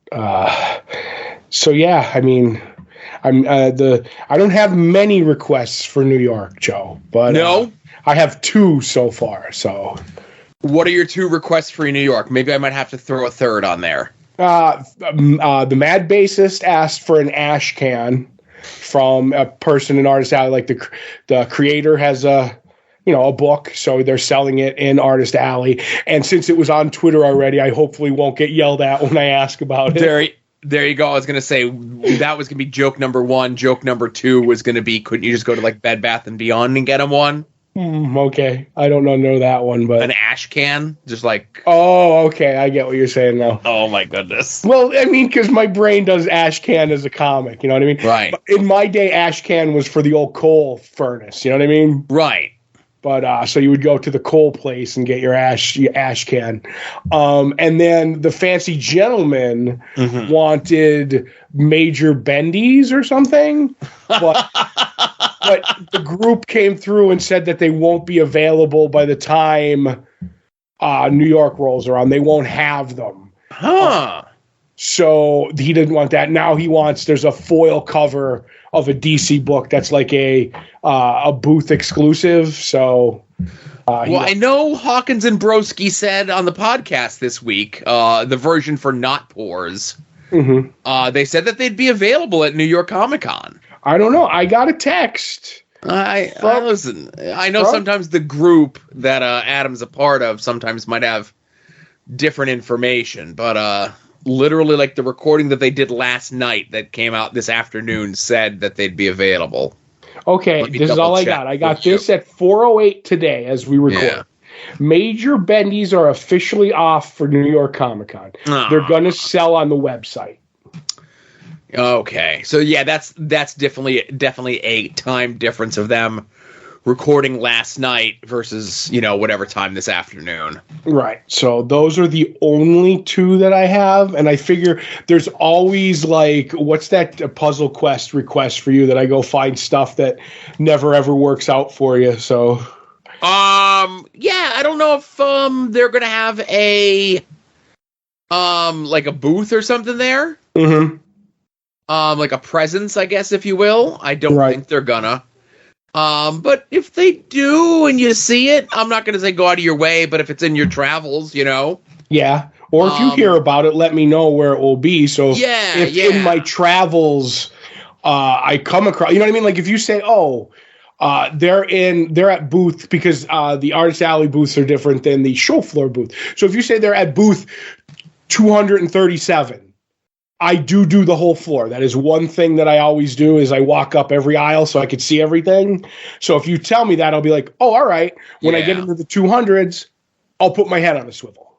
But so yeah, I mean, I don't have many requests for New York, Joe, but no, I have 2 so far. So, what are your 2 requests for New York? Maybe I might have to throw a third on there. The Mad Bassist asked for an ash can from a person in Artist Alley. Like the creator has a book, so they're selling it in Artist Alley. And since it was on Twitter already, I hopefully won't get yelled at when I ask about it. There you go. I was going to say that was going to be joke number 1. Joke number 2 was going to be, couldn't you just go to like Bed Bath & Beyond and get him one? Okay. I don't know that one, but... An ash can? Just like... Oh, okay. I get what you're saying now. Oh, my goodness. Well, I mean, because my brain does ash can as a comic, you know what I mean? Right. But in my day, ash can was for the old coal furnace, you know what I mean? Right. But so you would go to the coal place and get your ash can. And then the fancy gentleman wanted Major Bendy's or something. But the group came through and said that they won't be available by the time New York rolls around. They won't have them. So he didn't want that. Now he wants, there's a foil cover of a DC book that's like a booth exclusive. So, I know Hawkins and Broski said on the podcast this week, the version for Not Pours, they said that they'd be available at New York Comic Con. I don't know. I got a text. Listen, I know sometimes the group that Adam's a part of sometimes might have different information, but literally, like the recording that they did last night that came out this afternoon said that they'd be available. Okay, this is all I got. I got this at 4:08 today as we record. Yeah. Major Bendy's are officially off for New York Comic Con. They're going to sell on the website. Okay, so yeah, that's definitely a time difference of them recording last night versus, whatever time this afternoon. Right. So those are the only 2 that I have. And I figure there's always like, what's that Puzzle Quest request for you that I go find stuff that never ever works out for you. So, yeah, I don't know if, they're going to have like a booth or something there. Like a presence, I guess, if you will. I don't think they're gonna. But if they do and you see it, I'm not going to say go out of your way, but if it's in your travels, Yeah. Or if you hear about it, let me know where it will be. So if in my travels, I come across, you know what I mean? Like if you say, they're at booth, because the Artist Alley booths are different than the show floor booth. So if you say they're at booth 237, I do the whole floor. That is one thing that I always do, is I walk up every aisle so I can see everything. So if you tell me that, I'll be like, oh, all right. When I get into the 200s, I'll put my head on a swivel.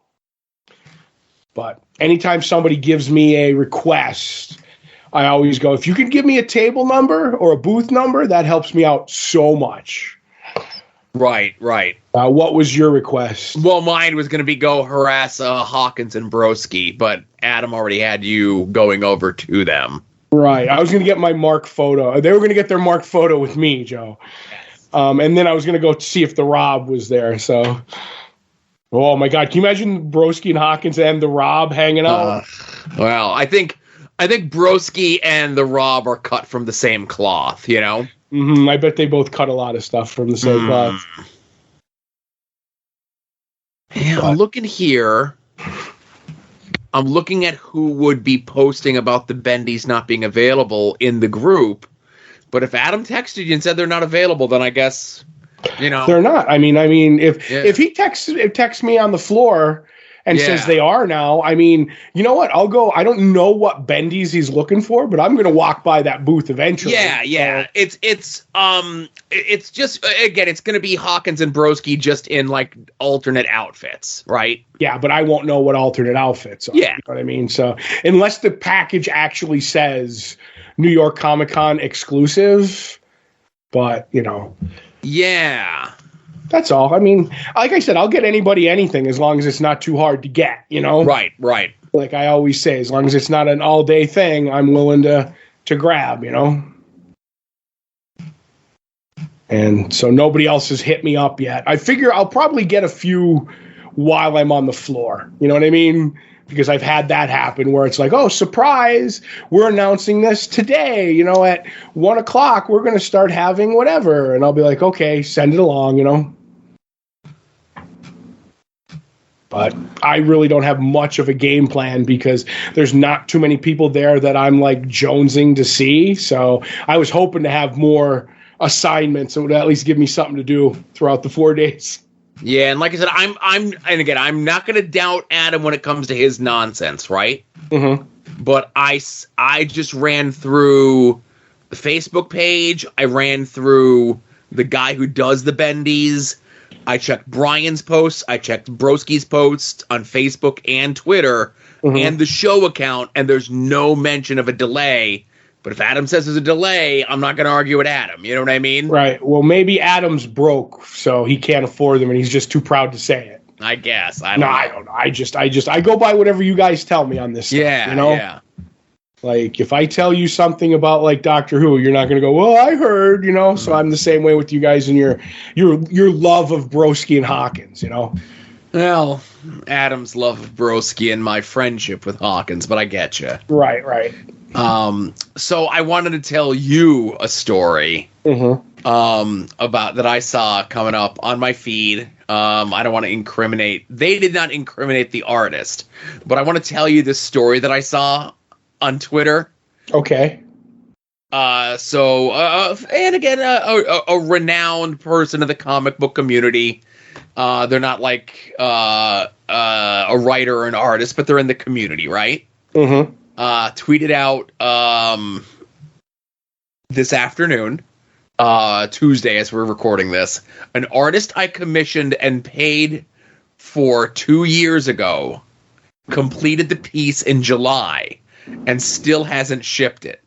But anytime somebody gives me a request, I always go, if you can give me a table number or a booth number, that helps me out so much. Right. What was your request? Well, mine was going to be go harass Hawkins and Broski, but Adam already had you going over to them. Right. I was going to get my mark photo. They were going to get their mark photo with me, Joe. Yes. And then I was going to go see if the Rob was there. So, oh my God, can you imagine Broski and Hawkins and the Rob hanging out? Well, I think Broski and the Rob are cut from the same cloth, I bet they both cut a lot of stuff from the same cloth. Yeah, I'm looking here. I'm looking at who would be posting about the Bendies not being available in the group. But if Adam texted you and said they're not available, then I guess, they're not. I mean, if he texts me on the floor and says they are now, I mean, you know what? I'll go. I don't know what Bendies he's looking for, but I'm going to walk by that booth eventually. Yeah. It's just, again, it's going to be Hawkins and Broski just in like alternate outfits, right? Yeah, but I won't know what alternate outfits are. Yeah. You know what I mean? So unless the package actually says New York Comic Con exclusive, but Yeah. That's all. I mean, like I said, I'll get anybody anything as long as it's not too hard to get, Right. Like I always say, as long as it's not an all-day thing, I'm willing to grab, And so nobody else has hit me up yet. I figure I'll probably get a few while I'm on the floor. You know what I mean? because I've had that happen where it's like, oh, surprise, we're announcing this today, you know, at 1 o'clock, we're going to start having whatever. And I'll be like, okay, send it along, you know. But I really don't have much of a game plan because there's not too many people there that I'm like jonesing to see. So I was hoping to have more assignments that would at least give me something to do throughout the 4 days. Yeah, and like I said, I'm not going to doubt Adam when it comes to his nonsense, right? Mm-hmm. But I just ran through the Facebook page. I ran through the guy who does the bendies. I checked Brian's posts. I checked Broski's posts on Facebook and Twitter and the show account, and there's no mention of a delay. But if Adam says there's a delay, I'm not going to argue with Adam. You know what I mean? Right. Well, maybe Adam's broke, so he can't afford them, and he's just too proud to say it. I guess. I don't know. I go by whatever you guys tell me on this stuff. Yeah, you know? Yeah. Like, if I tell you something about, like, Doctor Who, you're not going to go, well, I heard, you know? So I'm the same way with you guys and your love of Broski and Hawkins, you know? Well, Adam's love of Broski and my friendship with Hawkins, but I get you. Right. So I wanted to tell you a story about that I saw coming up on my feed. I don't want to incriminate. They did not incriminate the artist, but I want to tell you this story that I saw on Twitter. Okay. And again, a renowned person of the comic book community. They're not like a writer or an artist, but they're in the community, right? Mm-hmm. Tweeted out this afternoon, Tuesday, as we're recording this, an artist I commissioned and paid for 2 years ago completed the piece in July and still hasn't shipped it.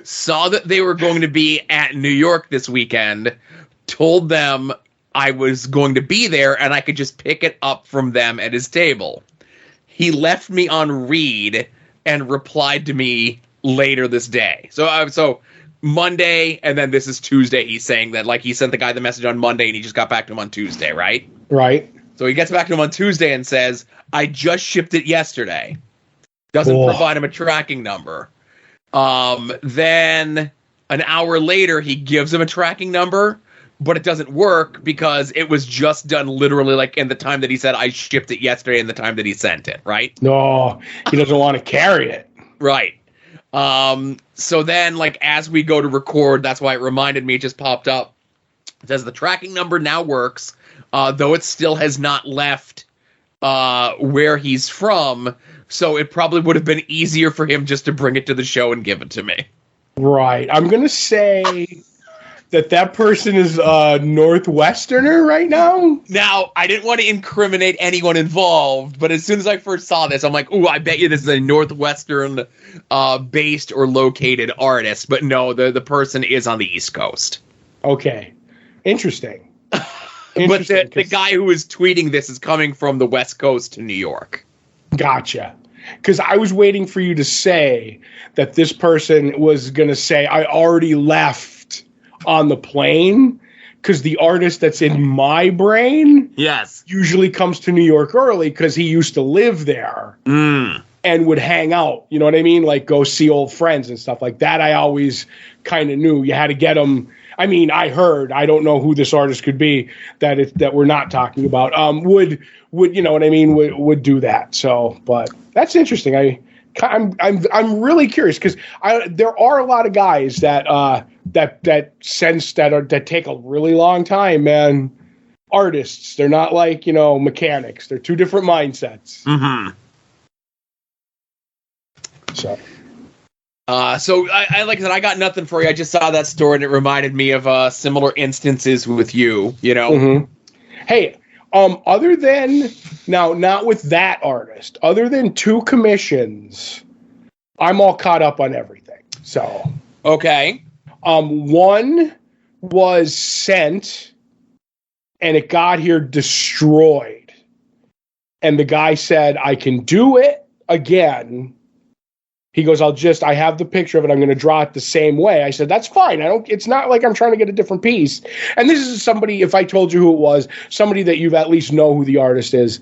Saw that they were going to be at New York this weekend, told them I was going to be there and I could just pick it up from them at his table. He left me on read and replied to me later this day. So Monday, and then this is Tuesday. He's saying that, like, he sent the guy the message on Monday and he just got back to him on Tuesday, right? Right. So he gets back to him on Tuesday and says, I just shipped it yesterday. Doesn't provide him a tracking number. Then an hour later, he gives him a tracking number, but it doesn't work because it was just done literally like in the time that he said I shipped it yesterday and the time that he sent it, right? No, he doesn't want to carry it. Right. So then, like, as we go to record, that's why it reminded me, it just popped up. It says the tracking number now works, though it still has not left where he's from, so it probably would have been easier for him just to bring it to the show and give it to me. Right. I'm going to say that person is a Northwesterner right now. Now, I didn't want to incriminate anyone involved, but as soon as I first saw this, I'm like, ooh, I bet you this is a Northwestern based or located artist. But no, the person is on the East Coast. Okay. Interesting. But the guy who is tweeting this is coming from the West Coast to New York. Gotcha. Because I was waiting for you to say that this person was going to say, I already left on the plane, because the artist that's in my brain usually comes to New York early because he used to live there and would hang out. You know what I mean? Like, go see old friends and stuff like that. I always kind of knew you had to get him. I mean, I don't know who this artist could be that we're not talking about. Would you know what I mean? Would do that. So, but that's interesting. I'm really curious because there are a lot of guys that take a really long time, man. Artists, they're not like, mechanics. They're two different mindsets. Mm-hmm. So I like I said, I got nothing for you. I just saw that story and it reminded me of similar instances with you, you know. Mm-hmm. Hey, other than now, not with that artist, other than 2 commissions, I'm all caught up on everything. So okay. One was sent and it got here destroyed. And the guy said, I can do it again He goes, I have the picture of it. I'm going to draw it the same way. I said, that's fine. It's not like I'm trying to get a different piece. And this is somebody, if I told you who it was, somebody that you've at least know who the artist is.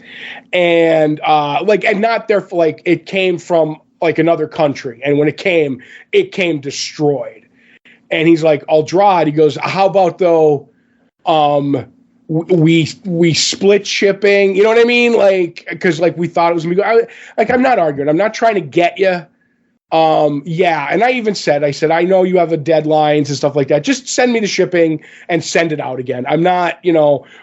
And and not their, like, it came from like another country. And when it came destroyed. And he's like, I'll draw it. He goes, how about though, we split shipping, you know what I mean? Like, because like we thought it was gonna be like, I'm not arguing. I'm not trying to get you. Yeah, and I even said, I know you have a deadlines and stuff like that. Just send me the shipping and send it out again. I'm not,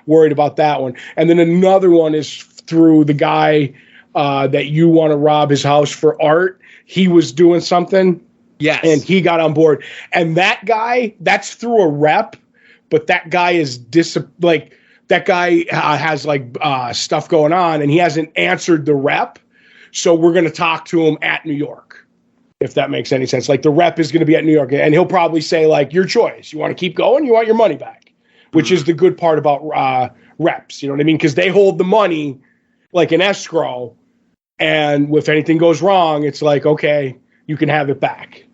worried about that one. And then another one is through the guy that you want to rob his house for art. He was doing something. Yes. And he got on board. And that guy, that's through a rep, but that guy is that guy has stuff going on, and he hasn't answered the rep. So we're going to talk to him at New York, if that makes any sense. Like the rep is going to be at New York, and he'll probably say like, your choice. You want to keep going? You want your money back, which is the good part about reps. You know what I mean? Because they hold the money like an escrow, and if anything goes wrong, it's like, okay, you can have it back.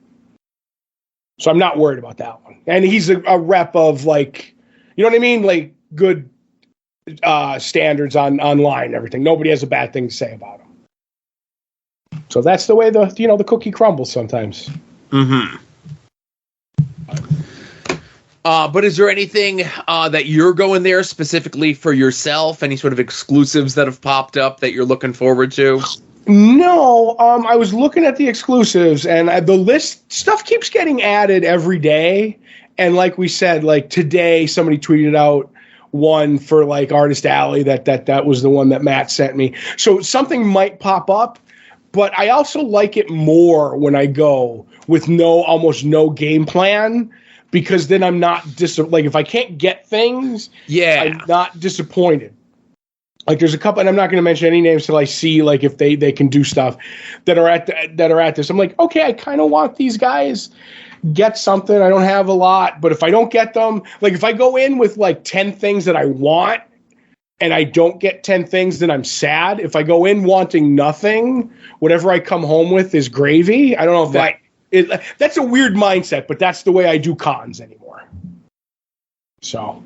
So I'm not worried about that one. And he's a rep of like, you know what I mean? Like good standards online and everything. Nobody has a bad thing to say about him. So that's the way the cookie crumbles sometimes. Mm-hmm. But is there anything that you're going there specifically for yourself? Any sort of exclusives that have popped up that you're looking forward to? No, I was looking at the exclusives, and the list stuff keeps getting added every day. And like we said, like today, somebody tweeted out one for like Artist Alley that was the one that Matt sent me. So something might pop up, but I also like it more when I go with almost no game plan, because then I'm not if I can't get things, I'm not disappointed. Like there's a couple, and I'm not going to mention any names till I see like if they can do stuff that are at this. I'm like, okay, I kind of want these guys get something. I don't have a lot, but if I don't get them, like if I go in with like 10 things that I want and I don't get 10 things, then I'm sad. If I go in wanting nothing, whatever I come home with is gravy. I don't know if that's a weird mindset, but that's the way I do cons anymore. So.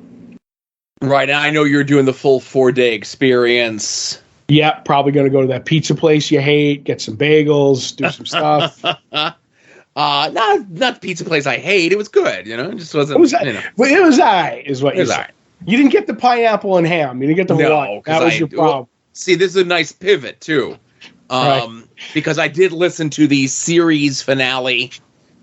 Right, and I know you're doing the full 4-day experience. Yeah, probably going to go to that pizza place you hate, get some bagels, do some stuff. Not the pizza place I hate. It was good, It just wasn't. It was all right, is what you said. Right. You didn't get the pineapple and ham. You didn't get the Hawaii. That was your problem. Well, see, this is a nice pivot too, right. Because I did listen to the series finale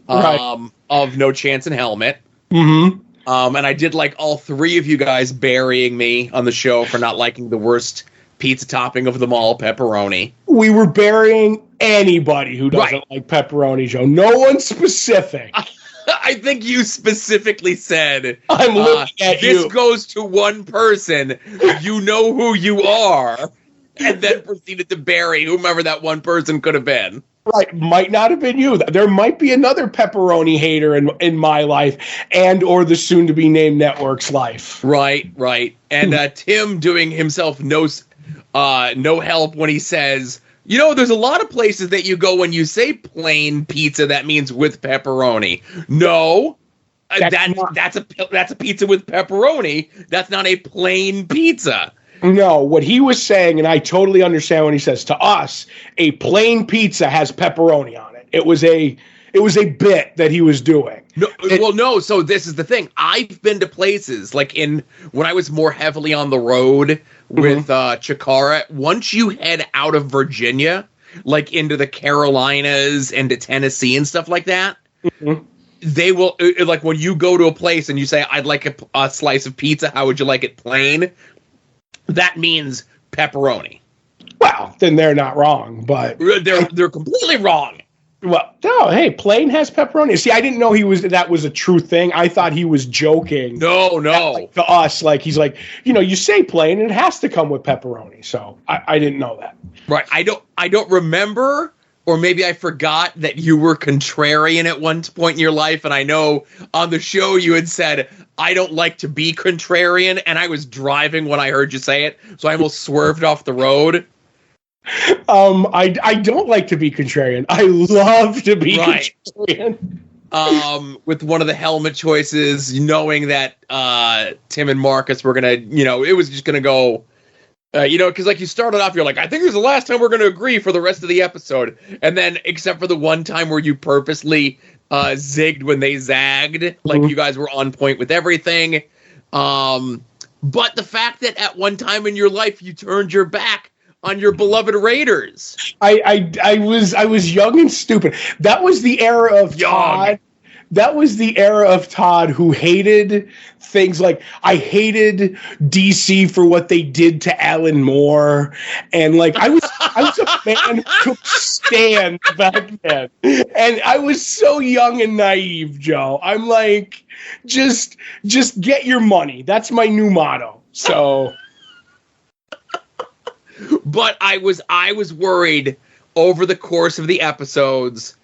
of No Chance in Helmet. Mm-hmm. And I did like all three of you guys burying me on the show for not liking the worst pizza topping of them all, pepperoni. We were burying anybody who doesn't like pepperoni, Joe. No one specific. I think you specifically said, I'm looking at you. This goes to one person. You know who you are. And then proceeded to bury whomever that one person could have been. Right, might not have been you. There might be another pepperoni hater in my life and or the soon-to-be named network's life. Right. And Tim doing himself no help when he says, there's a lot of places that you go when you say plain pizza, that means with pepperoni. No, that's a pizza with pepperoni. That's not a plain pizza. No, what he was saying, and I totally understand when he says, to us, a plain pizza has pepperoni on it. It was a bit that he was doing. No. So this is the thing. I've been to places like when I was more heavily on the road with Chikara. Once you head out of Virginia, like into the Carolinas and to Tennessee and stuff like that, they will like when you go to a place and you say, "I'd like a slice of pizza. How would you like it plain?" That means pepperoni. Well, then they're not wrong, but they're completely wrong. Well, no, hey, plain has pepperoni. See, I didn't know that was a true thing. I thought he was joking. No. To us, like he's like, you say plain and it has to come with pepperoni. So I didn't know that. Right. I don't remember, or maybe I forgot that you were contrarian at one point in your life. And I know on the show you had said, I don't like to be contrarian. And I was driving when I heard you say it. So I almost swerved off the road. I don't like to be contrarian. I love to be contrarian. With one of the helmet choices, knowing that Tim and Marcus were gonna, it was just gonna go, because like you started off, you're like, I think this is the last time we're gonna agree for the rest of the episode, and then except for the one time where you purposely zigged when they zagged, like you guys were on point with everything. But the fact that at one time in your life you turned your back on your beloved Raiders. I was young and stupid. That was the era of Todd. That was the era of Todd who hated things like, I hated DC for what they did to Alan Moore, and like I was a fan who took stand back then, and I was so young and naive, Joe. I'm like, just get your money. That's my new motto. So. But I was worried over the course of the episodes,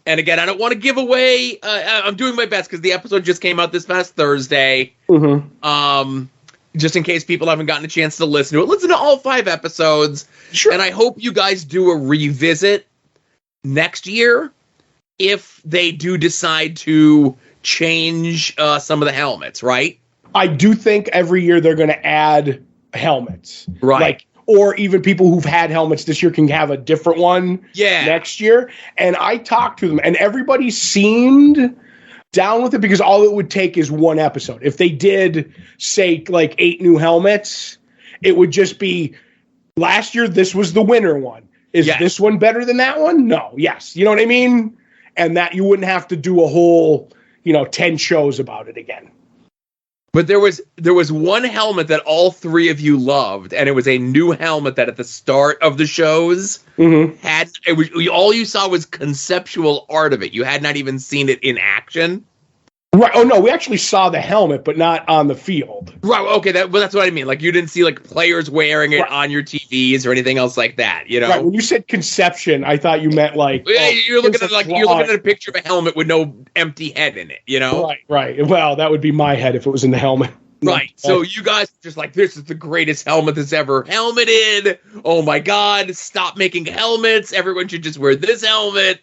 and again, I don't want to give away. I'm doing my best because the episode just came out this past Thursday. Just in case people haven't gotten a chance to listen to it, listen to all 5 episodes. Sure. And I hope you guys do a revisit next year if they do decide to change some of the helmets. Right? I do think every year they're going to add helmets. Right. Or even people who've had helmets this year can have a different one next year. And I talked to them, and everybody seemed down with it because all it would take is one episode. If they did, say, like 8 new helmets, it would just be, last year, this was the winner one. Is this one better than that one? No. Yes. You know what I mean? And that you wouldn't have to do a whole, 10 shows about it again. But there was one helmet that all 3 of you loved, and it was a new helmet that at the start of the shows had all you saw was conceptual art of it. You had not even seen it in action. Right. Oh no, we actually saw the helmet, but not on the field. Right. Okay. That's what I mean. Like you didn't see like players wearing it on your TVs or anything else like that. Right. When you said conception, I thought you meant like you're looking at a picture of a helmet with no empty head in it. Right. Well, that would be my head if it was in the helmet. Right. So you guys are just like, this is the greatest helmet that's ever helmeted. Oh my God! Stop making helmets. Everyone should just wear this helmet.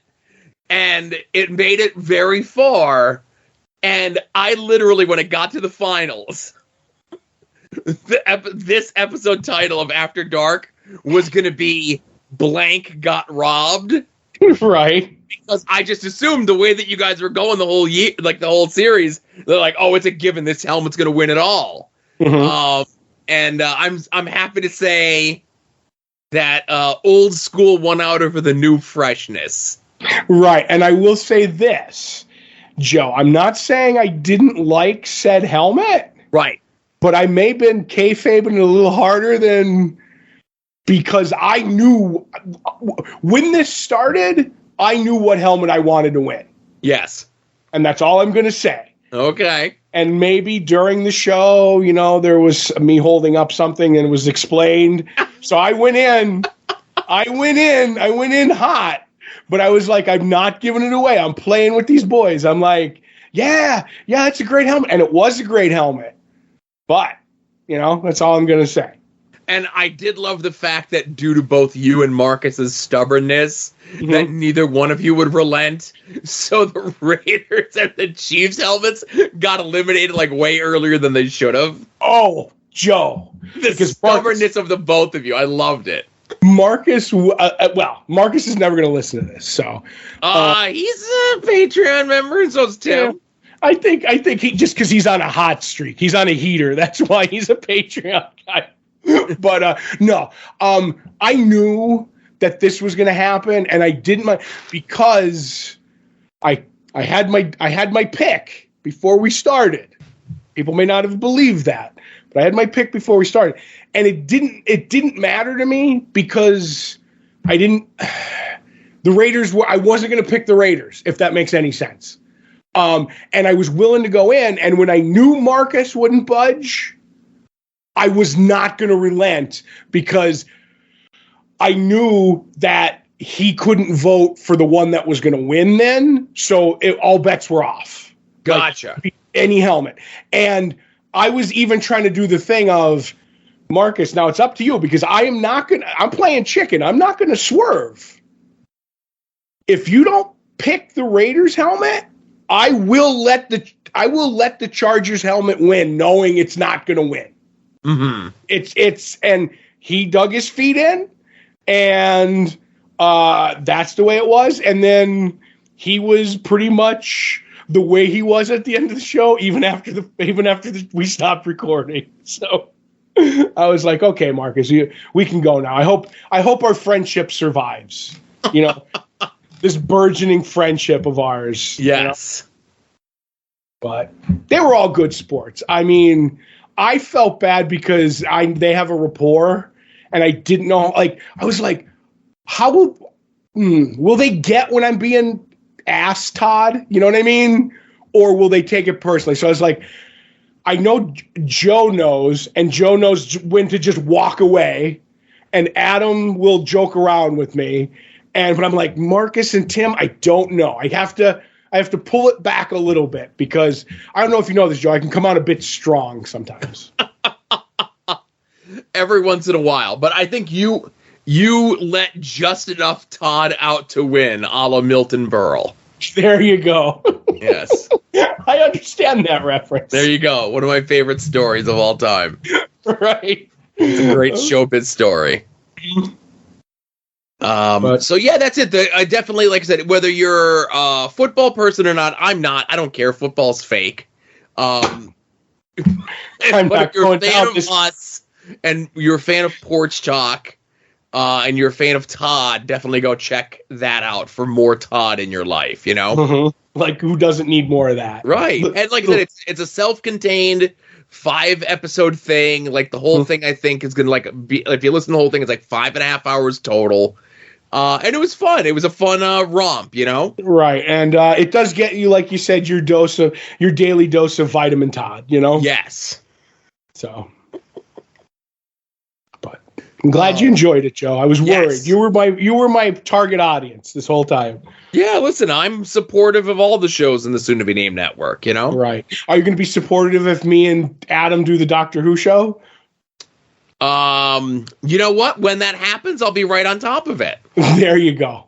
And it made it very far. And I literally, when it got to the finals, this episode title of After Dark was going to be Blank Got Robbed. Right. Because I just assumed the way that you guys were going the whole year, like the whole series, they're like, oh, it's a given. This helmet's going to win it all. And I'm happy to say that old school won out over the new freshness. Right. And I will say this. Joe, I'm not saying I didn't like said helmet. Right. But I may have been kayfabing it a little harder than, because I knew when this started, I knew what helmet I wanted to win. Yes. And that's all I'm going to say. Okay. And maybe during the show, there was me holding up something and it was explained. So I went in hot. But I was like, I'm not giving it away. I'm playing with these boys. I'm like, yeah, it's a great helmet. And it was a great helmet. But, that's all I'm going to say. And I did love the fact that due to both you and Marcus's stubbornness, that neither one of you would relent. So the Raiders and the Chiefs helmets got eliminated like way earlier than they should have. Oh, Joe. The stubbornness of the both of you. I loved it. Marcus, Marcus is never going to listen to this, so he's a Patreon member, and so is Tim. Yeah, I think he, just because he's on a hot streak, he's on a heater. That's why he's a Patreon guy. But no, I knew that this was going to happen, and I didn't mind because I had my pick before we started. People may not have believed that, but I had my pick before we started. And it didn't matter to me because the Raiders I wasn't going to pick the Raiders, if that makes any sense. And I was willing to go in. And when I knew Marcus wouldn't budge, I was not going to relent because I knew that he couldn't vote for the one that was going to win then. So all bets were off. Gotcha. Like, any helmet. And I was even trying to do the thing of, Marcus, now it's up to you because I'm playing chicken. I'm not going to swerve. If you don't pick the Raiders helmet, I will let the Chargers helmet win, knowing it's not going to win. Mm-hmm. And he dug his feet in, and that's the way it was. And then he was pretty much the way he was at the end of the show, even after we stopped recording. So I was like, okay, Marcus, we can go now. I hope our friendship survives. This burgeoning friendship of ours. Yes. But they were all good sports. I mean, I felt bad because they have a rapport, and I didn't know. Like, I was like, how will they get when I'm being asked, Todd? You know what I mean? Or will they take it personally? So I was like, I know Joe knows, and Joe knows when to just walk away, and Adam will joke around with me. But I'm like, Marcus and Tim, I don't know. I have to pull it back a little bit because I don't know if you know this, Joe. I can come out a bit strong sometimes. Every once in a while. But I think you let just enough Todd out to win, a la Milton Berle. There you go. Yes. I understand that reference. There you go. One of my favorite stories of all time. Right. It's a great showbiz story. So yeah, that's it. I definitely, like I said, whether you're a football person or not, I'm not. I don't care. Football's fake. But if you're a fan of us and you're a fan of Porch Talk, and you're a fan of Todd, definitely go check that out for more Todd in your life. Mm-hmm. Like, who doesn't need more of that? Right. And like I said, it's a self-contained 5-episode thing. Like, the whole thing, I think, is gonna be, if you listen to the whole thing, it's like 5.5 hours total. And it was fun. It was a fun romp, Right. And it does get you, like you said, your daily dose of vitamin Todd, Yes. So, but I'm glad you enjoyed it, Joe. I was worried. Yes. You were my target audience this whole time. Yeah, listen, I'm supportive of all the shows in the soon-to-be-named network, Right. Are you going to be supportive if me and Adam do the Doctor Who show? You know what? When that happens, I'll be right on top of it. There you go.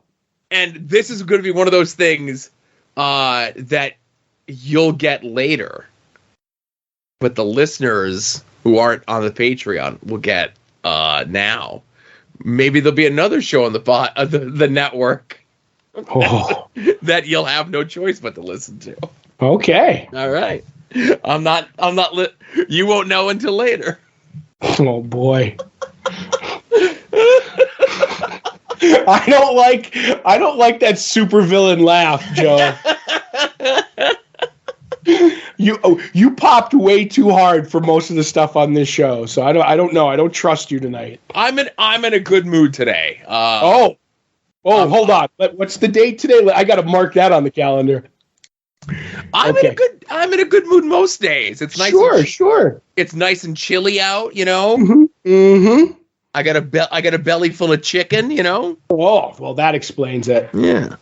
And this is going to be one of those things that you'll get later, but the listeners who aren't on the Patreon will get now. Maybe there'll be another show on the network that you'll have no choice but to listen to. Okay. All right. I'm not you won't know until later. Oh boy. I don't like that supervillain laugh, Joe. You popped way too hard for most of the stuff on this show, so I don't know. I don't trust you tonight. I'm in a good mood today. Hold on. What's the date today? I got to mark that on the calendar. I'm in a good mood most days. It's nice. Sure. It's nice and chilly out, Mm-hmm. Mm-hmm. I got a belly full of chicken, Oh, well, that explains it. Yeah.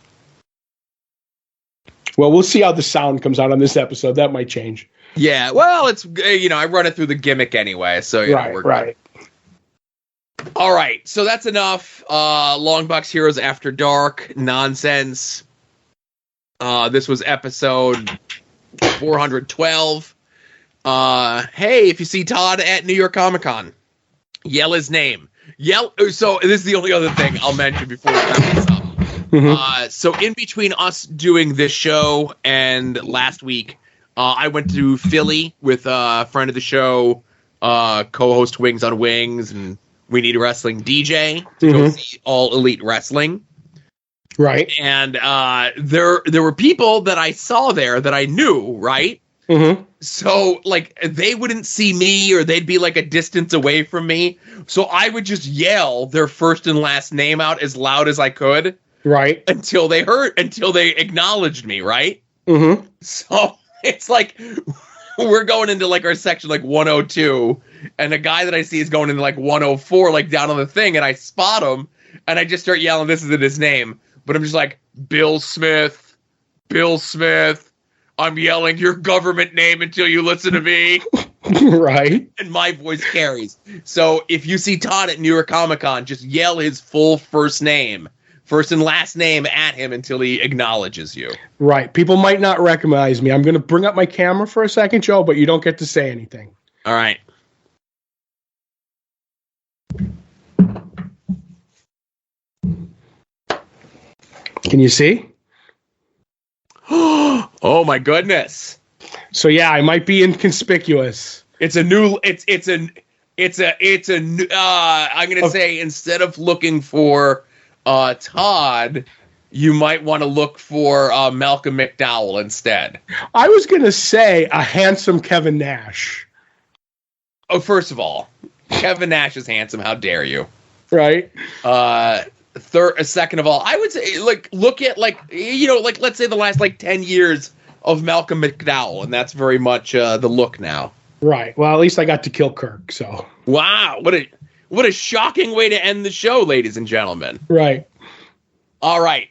Well, we'll see how the sound comes out on this episode. That might change. Yeah. Well, it's I run it through the gimmick anyway, so we're right. Good. All right. So that's enough. Longbox Heroes After Dark nonsense. This was episode 412. Hey, if you see Todd at New York Comic Con, yell his name. So this is the only other thing I'll mention before we wrap this up. Mm-hmm. So in between us doing this show and last week, I went to Philly with a friend of the show, co-host Wings on Wings, and We Need a Wrestling DJ to go see All Elite Wrestling. Right. And there were people that I saw there that I knew, right? Mm-hmm. So, like, they wouldn't see me, or they'd be, like, a distance away from me. So I would just yell their first and last name out as loud as I could. Right. Until they acknowledged me, right? Mm-hmm. So it's like we're going into, like, our section, like, 102, and a guy that I see is going into, like, 104, like, down on the thing, and I spot him, and I just start yelling, this isn't his name. But I'm just like, Bill Smith. I'm yelling your government name until you listen to me. Right. And my voice carries. So if you see Todd at New York Comic Con, just yell his full first and last name at him until he acknowledges you. Right. People might not recognize me. I'm going to bring up my camera for a second, Joe, but you don't get to say anything. All right. Can you see? Oh my goodness. So yeah, I might be inconspicuous. I'm gonna say, instead of looking for Todd, you might want to look for Malcolm McDowell instead. I was gonna say a handsome Kevin Nash. Oh, first of all, Kevin Nash is handsome. How dare you? Right. Second of all, I would say, look at, let's say the last 10 years of Malcolm McDowell, and that's very much the look now. Right. Well, at least I got to kill Kirk. So. Wow, what a shocking way to end the show, ladies and gentlemen. Right. All right.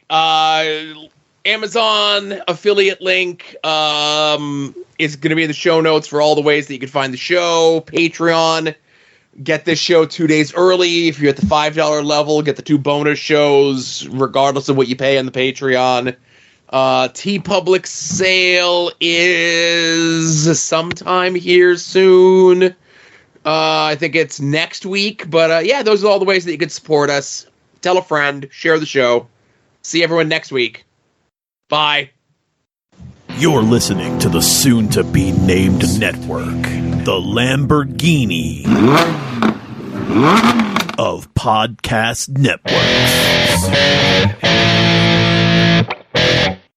Amazon affiliate link is going to be in the show notes for all the ways that you can find the show. Patreon. Get this show 2 days early. If you're at the $5 level, get the 2 bonus shows, regardless of what you pay on the Patreon. TeePublic sale is sometime here soon. I think it's next week. But yeah, those are all the ways that you can support us. Tell a friend. Share the show. See everyone next week. Bye. You're listening to the soon-to-be-named network, the Lamborghini of podcast networks.